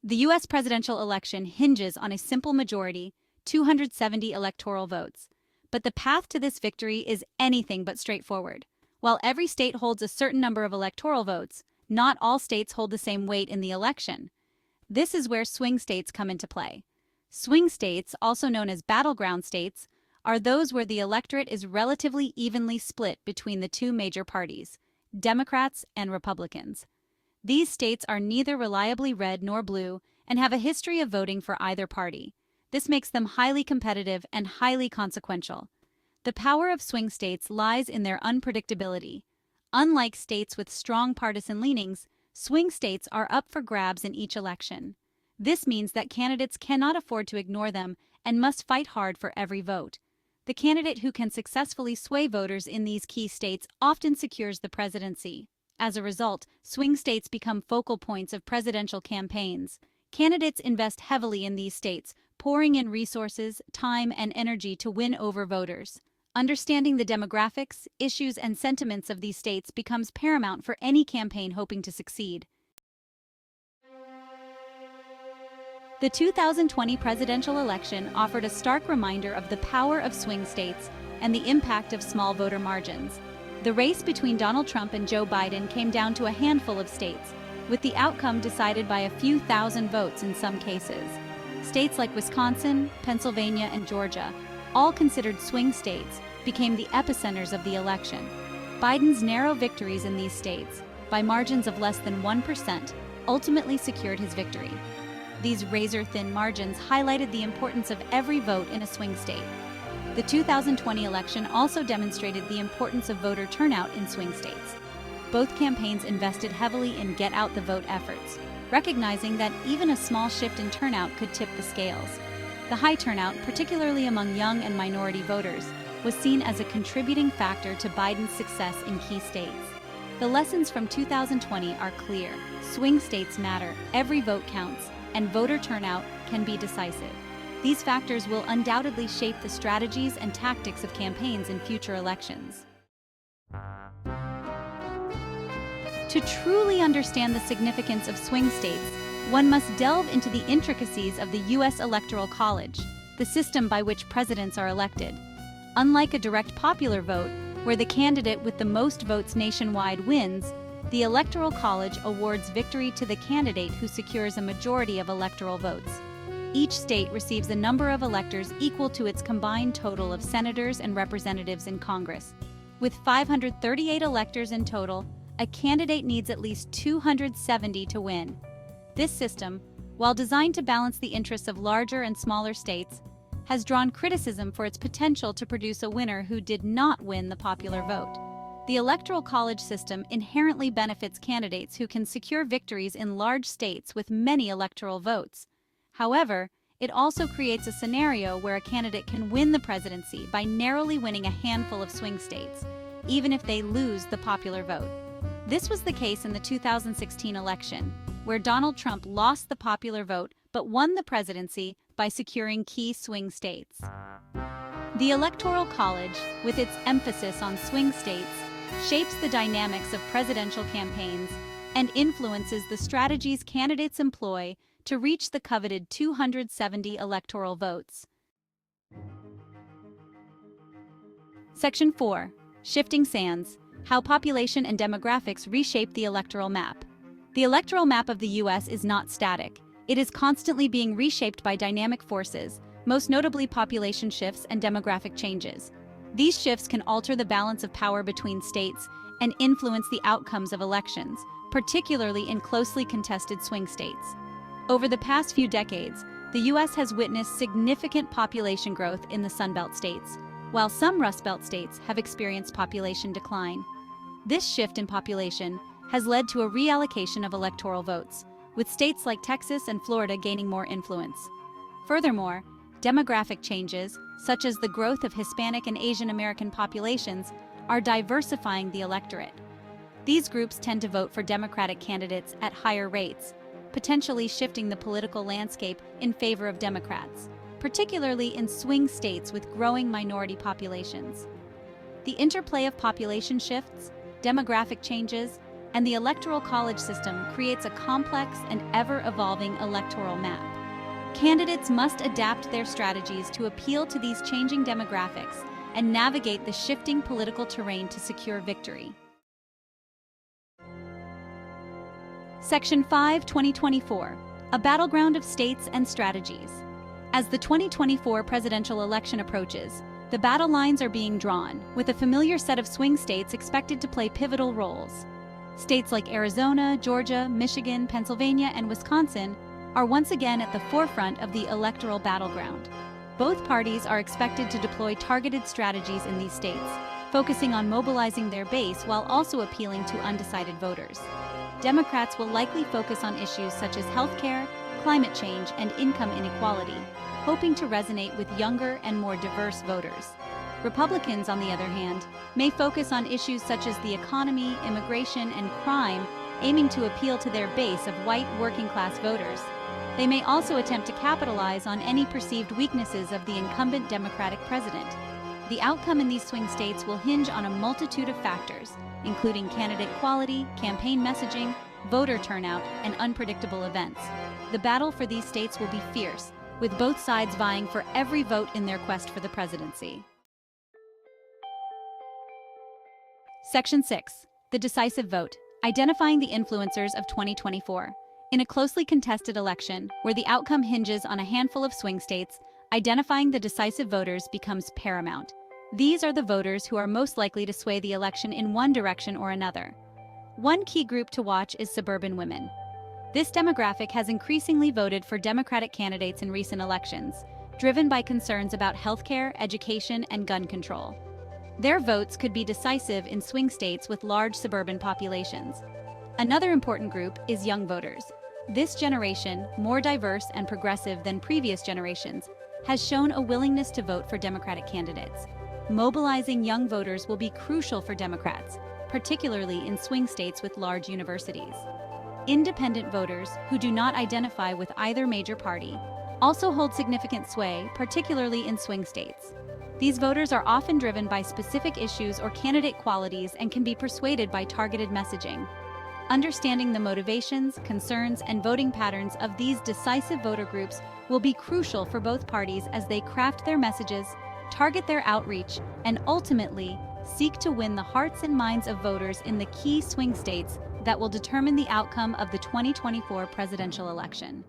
The U.S. presidential election hinges on a simple majority, 270 electoral votes. But the path to this victory is anything but straightforward. While every state holds a certain number of electoral votes, not all states hold the same weight in the election. This is where swing states come into play. Swing states, also known as battleground states, are those where the electorate is relatively evenly split between the two major parties, Democrats and Republicans. These states are neither reliably red nor blue and have a history of voting for either party. This makes them highly competitive and highly consequential. The power of swing states lies in their unpredictability. Unlike states with strong partisan leanings, swing states are up for grabs in each election. This means that candidates cannot afford to ignore them and must fight hard for every vote. The candidate who can successfully sway voters in these key states often secures the presidency. As a result, swing states become focal points of presidential campaigns. Candidates invest heavily in these states, pouring in resources, time, and energy to win over voters. Understanding the demographics, issues, and sentiments of these states becomes paramount for any campaign hoping to succeed. The 2020 presidential election offered a stark reminder of the power of swing states and the impact of small voter margins. The race between Donald Trump and Joe Biden came down to a handful of states, with the outcome decided by a few thousand votes in some cases. States like Wisconsin, Pennsylvania, and Georgia, all considered swing states, became the epicenters of the election. Biden's narrow victories in these states, by margins of less than 1%, ultimately secured his victory. These razor-thin margins highlighted the importance of every vote in a swing state. The 2020 election also demonstrated the importance of voter turnout in swing states. Both campaigns invested heavily in get-out-the-vote efforts, recognizing that even a small shift in turnout could tip the scales. The high turnout, particularly among young and minority voters, was seen as a contributing factor to Biden's success in key states. The lessons from 2020 are clear. Swing states matter, every vote counts, and voter turnout can be decisive. These factors will undoubtedly shape the strategies and tactics of campaigns in future elections. To truly understand the significance of swing states, one must delve into the intricacies of the U.S. Electoral College, the system by which presidents are elected. Unlike a direct popular vote, where the candidate with the most votes nationwide wins, the Electoral College awards victory to the candidate who secures a majority of electoral votes. Each state receives a number of electors equal to its combined total of senators and representatives in Congress. With 538 electors in total, a candidate needs at least 270 to win. This system, while designed to balance the interests of larger and smaller states, has drawn criticism for its potential to produce a winner who did not win the popular vote. The Electoral College system inherently benefits candidates who can secure victories in large states with many electoral votes. However, it also creates a scenario where a candidate can win the presidency by narrowly winning a handful of swing states, even if they lose the popular vote. This was the case in the 2016 election, where Donald Trump lost the popular vote but won the presidency by securing key swing states. The Electoral College, with its emphasis on swing states, shapes the dynamics of presidential campaigns and influences the strategies candidates employ to reach the coveted 270 electoral votes. Section 4. Shifting Sands: How Population and Demographics Reshape the Electoral Map. The electoral map of the U.S. is not static. It is constantly being reshaped by dynamic forces, most notably population shifts and demographic changes. These shifts can alter the balance of power between states and influence the outcomes of elections, particularly in closely contested swing states. Over the past few decades, the U.S. has witnessed significant population growth in the Sunbelt states, while some Rust Belt states have experienced population decline. This shift in population has led to a reallocation of electoral votes, with states like Texas and Florida gaining more influence. Furthermore, demographic changes, such as the growth of Hispanic and Asian American populations, are diversifying the electorate. These groups tend to vote for Democratic candidates at higher rates, potentially shifting the political landscape in favor of Democrats, particularly in swing states with growing minority populations. The interplay of population shifts, demographic changes, and the Electoral College system creates a complex and ever-evolving electoral map. Candidates must adapt their strategies to appeal to these changing demographics and navigate the shifting political terrain to secure victory. Section 5, 2024, a battleground of states and strategies. As the 2024 presidential election approaches, the battle lines are being drawn, with a familiar set of swing states expected to play pivotal roles. States like Arizona, Georgia, Michigan, Pennsylvania, and Wisconsin are once again at the forefront of the electoral battleground. Both parties are expected to deploy targeted strategies in these states, focusing on mobilizing their base while also appealing to undecided voters. Democrats will likely focus on issues such as healthcare, climate change, and income inequality, hoping to resonate with younger and more diverse voters. Republicans, on the other hand, may focus on issues such as the economy, immigration, and crime, aiming to appeal to their base of white working-class voters. They may also attempt to capitalize on any perceived weaknesses of the incumbent Democratic president. The outcome in these swing states will hinge on a multitude of factors, including candidate quality, campaign messaging, voter turnout, and unpredictable events. The battle for these states will be fierce, with both sides vying for every vote in their quest for the presidency. Section 6. The decisive vote, identifying the influencers of 2024. In a closely contested election, where the outcome hinges on a handful of swing states, identifying the decisive voters becomes paramount. These are the voters who are most likely to sway the election in one direction or another. One key group to watch is suburban women. This demographic has increasingly voted for Democratic candidates in recent elections, driven by concerns about healthcare, education, and gun control. Their votes could be decisive in swing states with large suburban populations. Another important group is young voters. This generation, more diverse and progressive than previous generations, has shown a willingness to vote for Democratic candidates. Mobilizing young voters will be crucial for Democrats, particularly in swing states with large universities. Independent voters, who do not identify with either major party, also hold significant sway, particularly in swing states. These voters are often driven by specific issues or candidate qualities and can be persuaded by targeted messaging. Understanding the motivations, concerns, and voting patterns of these decisive voter groups will be crucial for both parties as they craft their messages, target their outreach, and ultimately seek to win the hearts and minds of voters in the key swing states that will determine the outcome of the 2024 presidential election.